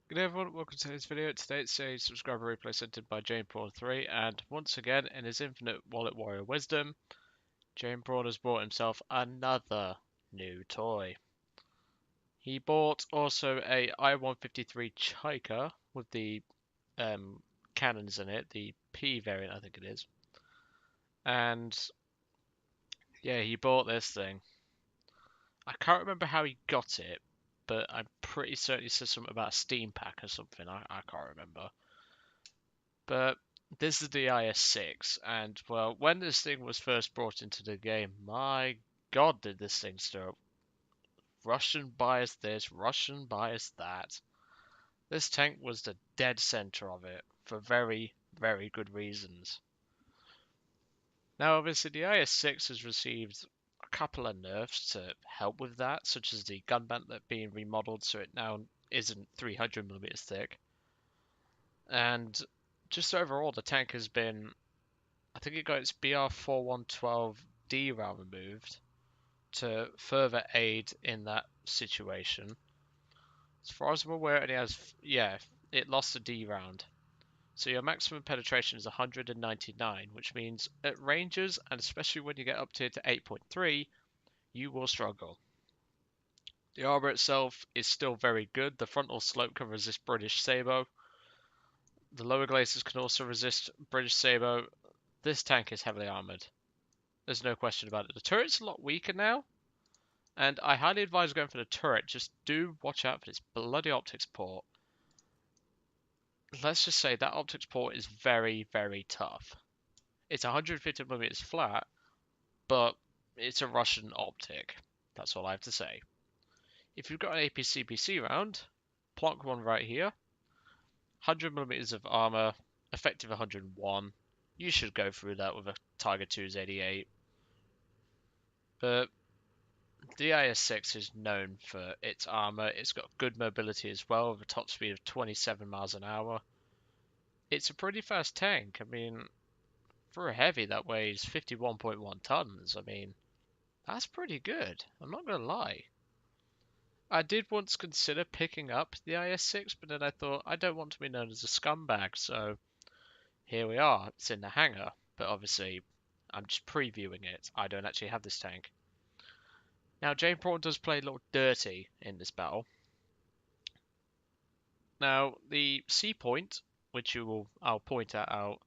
Good day everyone, welcome to this video. Today it's a subscriber replay sent by Jane Prawn 3, and once again, in his infinite wallet warrior wisdom, Jane Prawn has bought himself another new toy. He bought also a I-153 Chiker with the cannons in it, the P variant I think it is. And yeah, he bought this thing. I can't remember how he got it, but I'm pretty certain he said something about a Steam pack or something. I can't remember. But this is the IS-6, and well, when this thing was first brought into the game, my god, did this thing stir up. Russian bias this, Russian bias that. This tank was the dead center of it, for very, very good reasons. Now, obviously, the IS-6 has received a couple of nerfs to help with that, such as the gun mantlet being remodeled so it now isn't 300mm thick. And just overall, the tank has been, I think it got its BR4112D round removed to further aid in that situation. As far as I'm aware, it has, it lost a D round. So your maximum penetration is 199, which means at ranges, and especially when you get up to 8.3, you will struggle. The armor itself is still very good. The frontal slope can resist British Sabot. The lower glacis can also resist British Sabot. This tank is heavily armored. There's no question about it. The turret's a lot weaker now, and I highly advise going for the turret. Just do watch out for this bloody optics port. Let's just say that optics port is very, very tough. It's 150mm flat, but it's a Russian optic. That's all I have to say. If you've got an APC-PC round, plonk one right here. 100mm of armor, effective 101. You should go through that with a Tiger 2's 88. But the IS-6 is known for its armor. It's got good mobility as well, with a top speed of 27 miles an hour. It's a pretty fast tank. I mean, for a heavy that weighs 51.1 tons, I mean, that's pretty good. I'm not going to lie. I did once consider picking up the IS-6, but then I thought, I don't want to be known as a scumbag, so here we are. It's in the hangar, but obviously, I'm just previewing it. I don't actually have this tank. Now, Jane Prawn does play a little dirty in this battle. Now, the C point, which I'll point out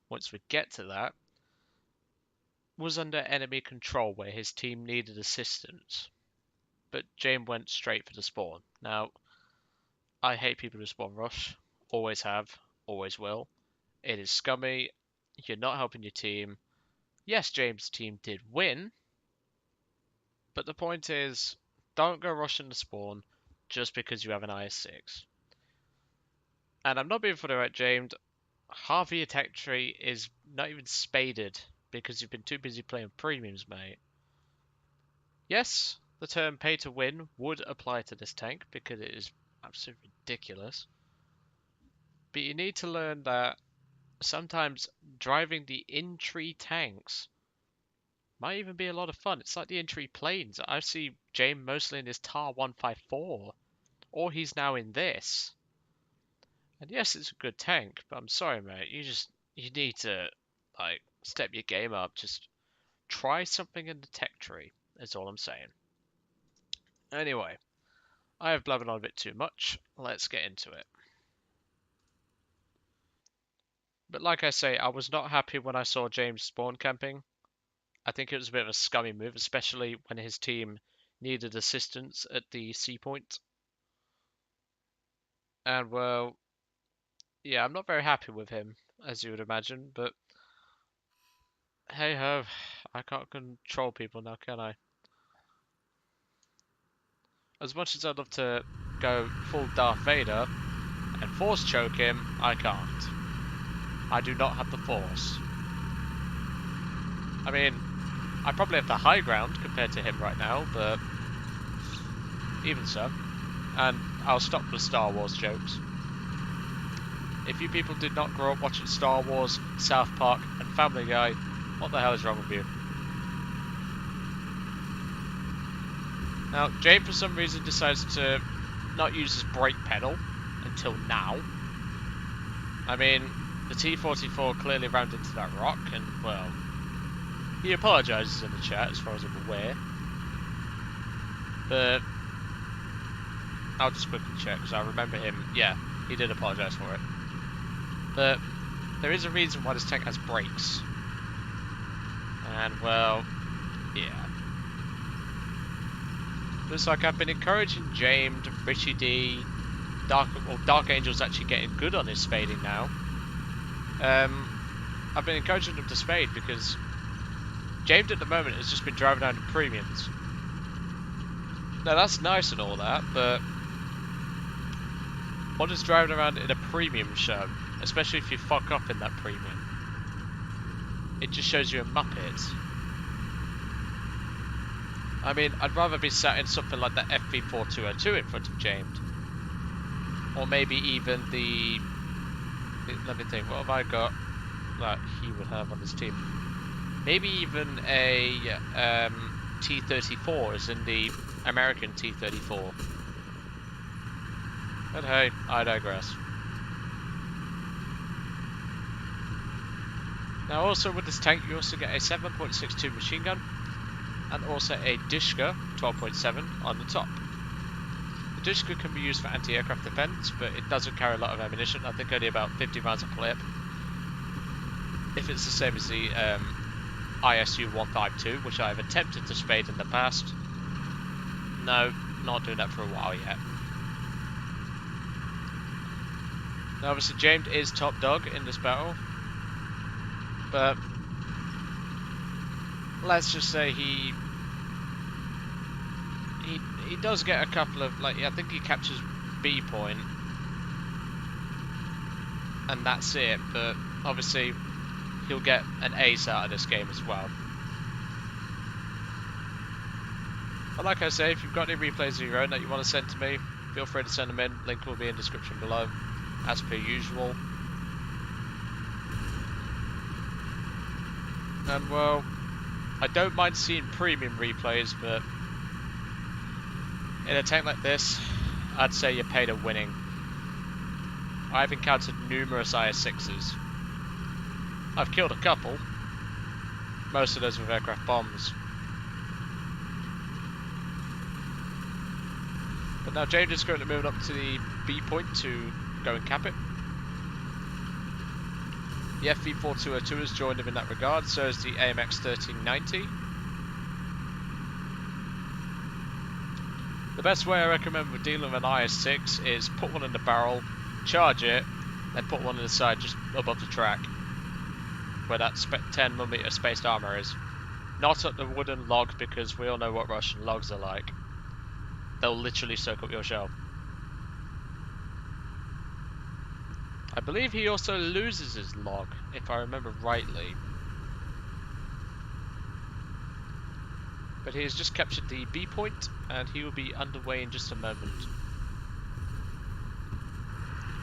once we get to that, was under enemy control where his team needed assistance. But Jane went straight for the spawn. Now, I hate people who spawn rush. Always have, always will. It is scummy. You're not helping your team. Yes, James' team did win, but the point is, don't go rushing the spawn just because you have an IS-6. And I'm not being funny about James. Half of your tech tree is not even spaded because you've been too busy playing premiums, mate. Yes, the term pay to win would apply to this tank because it is absolutely ridiculous. But you need to learn that sometimes driving the in-tree tanks might even be a lot of fun. It's like the in-tree planes. I see James mostly in his TAR 154, or he's now in this. And yes, it's a good tank, but I'm sorry, mate. You need to like step your game up. Just try something in the tech tree. That's all I'm saying. Anyway, I have blabbered on a bit too much. Let's get into it. But like I say, I was not happy when I saw James spawn camping. I think it was a bit of a scummy move, especially when his team needed assistance at the C point. And well, yeah, I'm not very happy with him, as you would imagine, but hey ho, I can't control people now, can I? As much as I'd love to go full Darth Vader and force choke him, I can't. I do not have the force. I mean, I probably have the high ground compared to him right now, but even so. And I'll stop the Star Wars jokes. If you people did not grow up watching Star Wars, South Park, and Family Guy, what the hell is wrong with you? Now, Jane for some reason decides to not use his brake pedal, until now. I mean, the T-44 clearly rammed into that rock, and, well, he apologises in the chat, as far as I'm aware. But I'll just quickly check, because I remember him, yeah, he did apologise for it. But there is a reason why this tank has brakes. And, well, yeah. Looks like I've been encouraging James, Richie D, Dark Angel's actually getting good on his spading now. I've been encouraging him to spade because James at the moment has just been driving around in premiums. Now that's nice and all that, but what is driving around in a premium show, especially if you fuck up in that premium? It just shows you a muppet. I mean, I'd rather be sat in something like the FV4202 in front of James. Or maybe even the... Let me think, what have I got that he would have on his team? Maybe even a T-34, as in the American T-34. But hey, I digress. Now also with this tank you also get a 7.62 machine gun and also a Dishka 12.7 on the top. The Dishka can be used for anti-aircraft defense, but it doesn't carry a lot of ammunition. I think only about 50 rounds a clip. If it's the same as the ISU-152, which I've attempted to spade in the past. No, not doing that for a while yet. Now obviously James is top dog in this battle, but let's just say he does get a couple of, like, I think he captures B point, and that's it, but obviously he'll get an ace out of this game as well. But like I say, if you've got any replays of your own that you want to send to me, feel free to send them in, link will be in the description below, as per usual. And well, I don't mind seeing premium replays, but in a tank like this, I'd say you're paid a winning. I've encountered numerous IS-6s. I've killed a couple, most of those with aircraft bombs. But now James is currently moving up to the B point to go and cap it. The FV4202 has joined him in that regard, so is the AMX 1390. The best way I recommend with dealing with an IS-6 is put one in the barrel, charge it, then put one in the side just above the track, where that 10mm spaced armor is. Not at the wooden log, because we all know what Russian logs are like. They'll literally soak up your shell. I believe he also loses his log, if I remember rightly. But he has just captured the B point, and he will be underway in just a moment.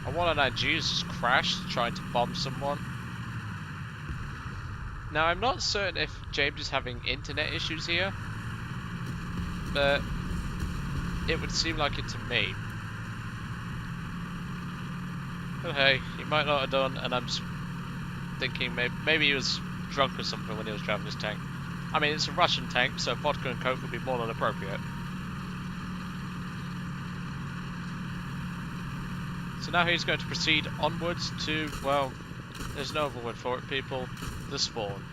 A 109G has just crashed, trying to bomb someone. Now, I'm not certain if James is having internet issues here, but it would seem like it to me. But hey, he might not have done, and I'm just thinking maybe he was drunk or something when he was driving this tank. I mean, it's a Russian tank, so vodka and coke would be more than appropriate. So now he's going to proceed onwards to, well, there's no other word for it, people, the spawn.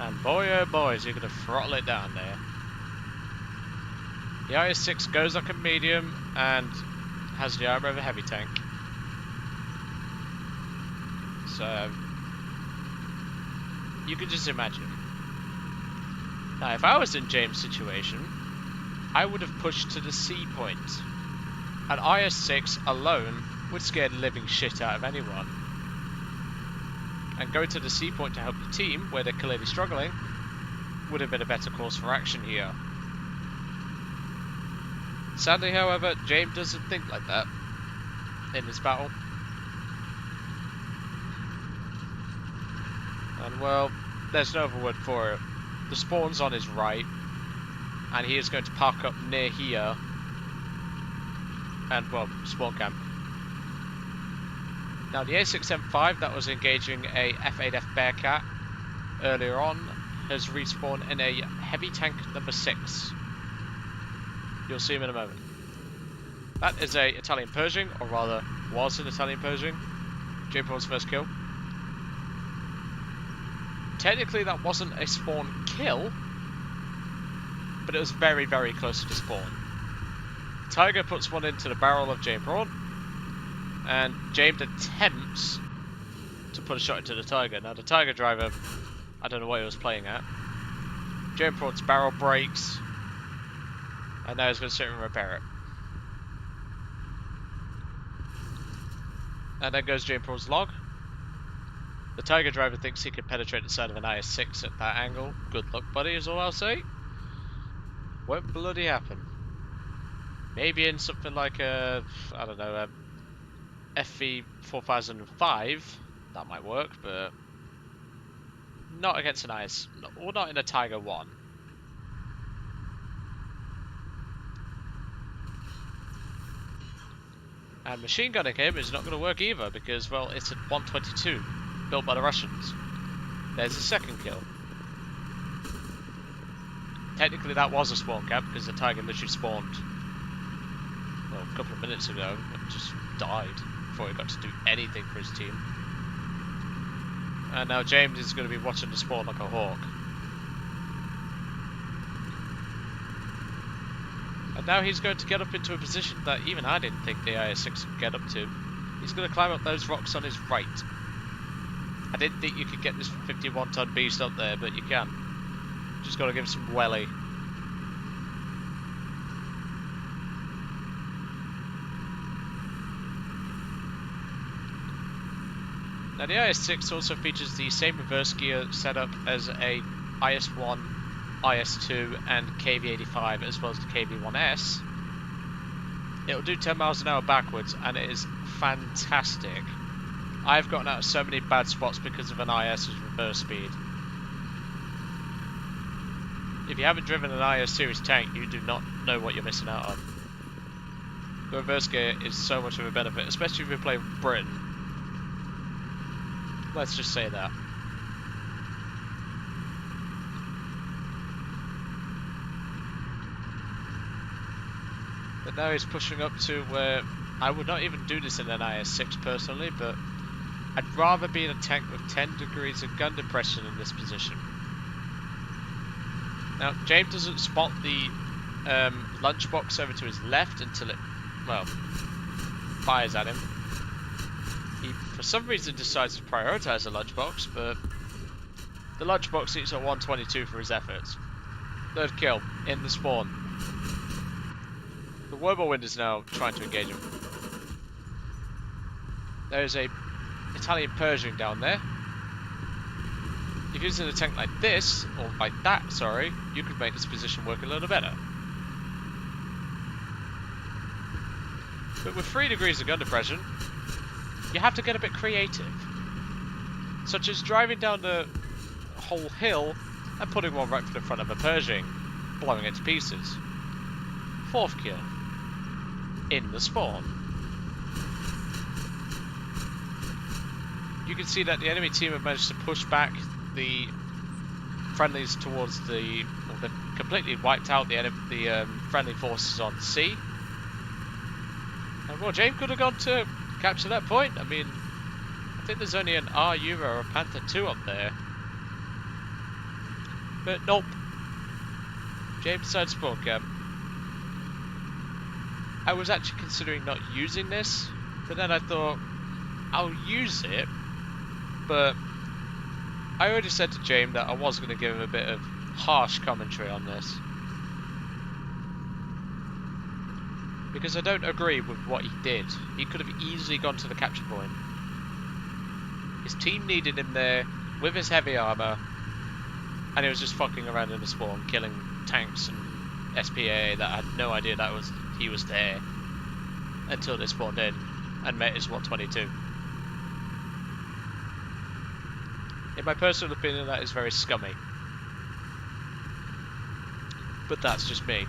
And boy oh boy, is he going to throttle it down there. The IS-6 goes like a medium and has the armor of a heavy tank. So you can just imagine. Now if I was in James' situation, I would have pushed to the C point. An IS-6 alone would scare the living shit out of anyone. And going to the C point to help your team, where they're clearly struggling, would have been a better course for action here. Sadly, however, James doesn't think like that in this battle. And well, there's no other word for it. The spawn's on his right, and he is going to park up near here and well, spawn camp. Now the A6M5 that was engaging a F8F Bearcat earlier on has respawned in a heavy tank number 6. You'll see him in a moment. That is a Italian Pershing, or rather was an Italian Pershing. J-Paul's first kill. Technically that wasn't a spawn kill, but it was very, very close to spawn. Tiger puts one into the barrel of James Braun, and James attempts to put a shot into the Tiger. Now the Tiger driver, I don't know what he was playing at. James Braun's barrel breaks, and now he's going to sit and repair it. And then goes James Braun's log. The Tiger driver thinks he can penetrate the side of an IS-6 at that angle. Good luck, buddy, is all I'll say. Won't bloody happen. Maybe in something like a, I don't know, a FV 4005, that might work, but not against an IS, or not in a Tiger 1. And machine gunning him is not going to work either, because, well, it's a 122, built by the Russians. There's a second kill. Technically that was a spawn camp, because the Tiger literally spawned, well, a couple of minutes ago, and just died before he got to do anything for his team. And now James is going to be watching the spawn like a hawk. And now he's going to get up into a position that even I didn't think the IS-6 could get up to. He's going to climb up those rocks on his right. I didn't think you could get this 51-ton beast up there, but you can. Just got to give it some welly. Now the IS-6 also features the same reverse gear setup as a IS-1, IS-2 and KV-85 as well as the KV-1S. It'll do 10 miles an hour backwards and it is fantastic. I've gotten out of so many bad spots because of an IS's reverse speed. If you haven't driven an IS series tank, you do not know what you're missing out on. The reverse gear is so much of a benefit, especially if you play Britain. Let's just say that. But now he's pushing up to where I would not even do this in an IS-6 personally, but I'd rather be in a tank with 10 degrees of gun depression in this position. Now, James doesn't spot the lunchbox over to his left until it, well, fires at him. He, for some reason, decides to prioritize the lunchbox, but the lunchbox eats at 122 for his efforts. Third kill, in the spawn. The whirlwind is now trying to engage him. There's a Italian Pershing down there. If you're using a tank like this, or like that, sorry, you could make this position work a little better. But with 3 degrees of gun depression, you have to get a bit creative. Such as driving down the whole hill and putting one right for the front of a Pershing, blowing it to pieces. Fourth kill. In the spawn. You can see that the enemy team have managed to push back the friendlies towards the... well, they've completely wiped out the friendly forces on sea. And well, James could have gone to capture that point. I mean, I think there's only an RU or a Panther 2 up there. But nope. James decided spawn camp. I was actually considering not using this, but then I thought, I'll use it, but I already said to James that I was going to give him a bit of harsh commentary on this. Because I don't agree with what he did. He could have easily gone to the capture point. His team needed him there with his heavy armor, and he was just fucking around in the spawn, killing tanks and SPA that had no idea that he was there until they spawned in and met his 122. In my personal opinion, that is very scummy. But that's just me.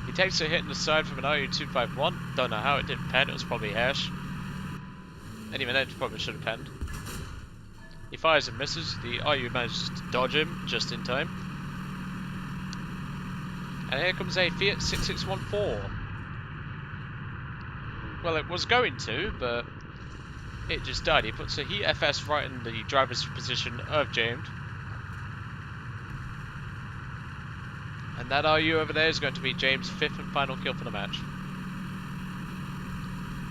He takes a hit in the side from an IU-251. Don't know how it didn't pen, it was probably hash. And even then, it probably should have penned. He fires and misses. The IU manages to dodge him just in time. And here comes a Fiat 6614. Well, it was going to, but it just died. He puts a Heat FS right in the driver's position of James. And that RU over there is going to be James' 5th and final kill for the match.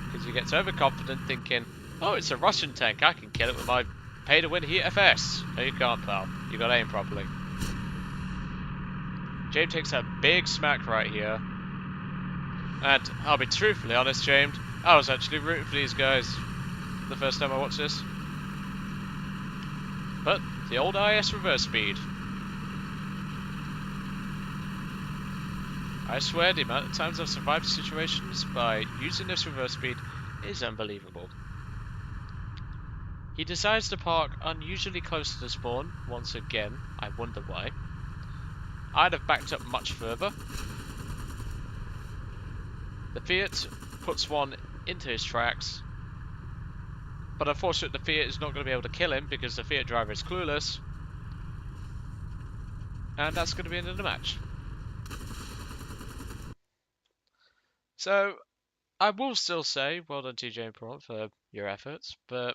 Because he gets overconfident thinking, oh, it's a Russian tank, I can kill it with my pay-to-win Heat FS. No, you can't, pal. You got to aim properly. James takes a big smack right here. And I'll be truthfully honest, James, I was actually rooting for these guys the first time I watched this. But the old IS reverse speed. I swear the amount of times I've survived situations by using this reverse speed is unbelievable. He decides to park unusually close to the spawn, once again. I wonder why. I'd have backed up much further. The Fiat puts one into his tracks, but unfortunately the Fiat is not going to be able to kill him because the Fiat driver is clueless. And that's going to be the end of the match. So, I will still say, well done TJ and Prawn for your efforts, but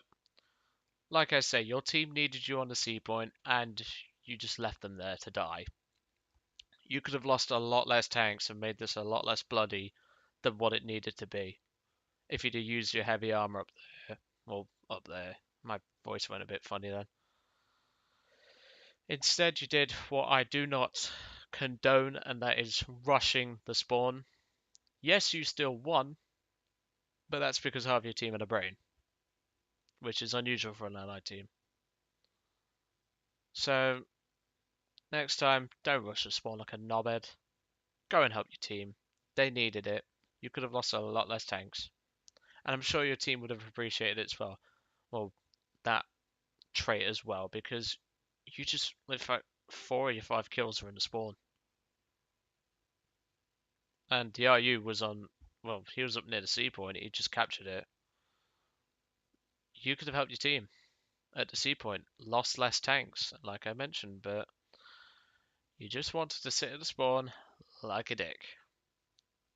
like I say, your team needed you on the C point, and you just left them there to die. You could have lost a lot less tanks and made this a lot less bloody than what it needed to be. If you'd have used your heavy armor up there, well, up there. My voice went a bit funny then. Instead, you did what I do not condone, and that is rushing the spawn. Yes, you still won, but that's because half your team had a brain, which is unusual for an allied team. So, next time, don't rush the spawn like a knobhead. Go and help your team. They needed it. You could have lost a lot less tanks. And I'm sure your team would have appreciated it as well. Well, that trait as well, because you just, in fact, 4 of your 5 kills were in the spawn. And the RU was on, well, he was up near the C point, he just captured it. You could have helped your team at the C point, lost less tanks, like I mentioned, but you just wanted to sit at the spawn like a dick.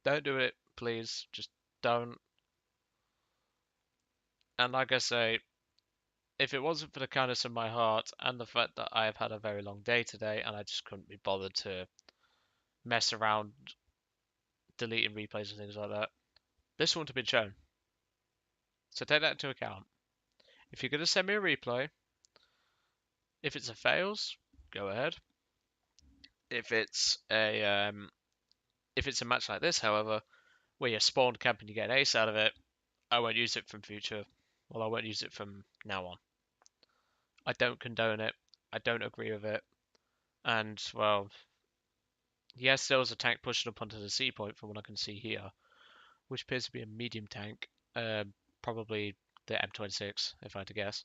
Don't do it, please. Just don't. And like I say, if it wasn't for the kindness of my heart and the fact that I have had a very long day today and I just couldn't be bothered to mess around deleting replays and things like that, this wouldn't have been shown. So take that into account. If you're going to send me a replay, if it's a fails, go ahead. If it's a match like this, however, where you're spawn camping, you get an ace out of it, I won't use it from future. Well, I won't use it from now on. I don't condone it. I don't agree with it. And, well, yes, there was a tank pushing up onto the C point from what I can see here, which appears to be a medium tank. Probably the M26, if I had to guess.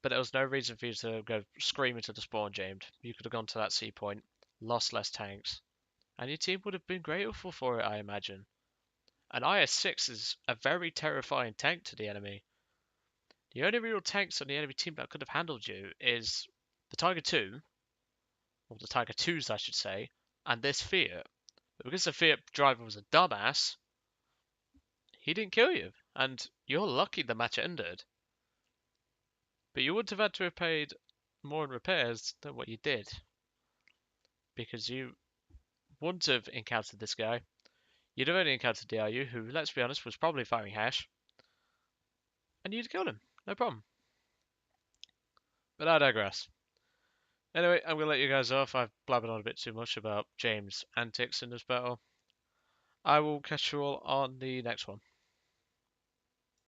But there was no reason for you to go screaming to the spawn, James. You could have gone to that C point, lost less tanks, and your team would have been grateful for it, I imagine. An IS-6 is a very terrifying tank to the enemy. The only real tanks on the enemy team that could have handled you is the Tiger 2, or the Tiger 2s I should say, and this Fiat. But because the Fiat driver was a dumbass, he didn't kill you, and you're lucky the match ended. But you would have had to have paid more in repairs than what you did, because you wouldn't have encountered this guy. You'd have only encountered DRU, who, let's be honest, was probably firing hash, and you'd killed him, no problem. But I digress. Anyway, I'm going to let you guys off. I've blabbered on a bit too much about James' antics in this battle. I will catch you all on the next one.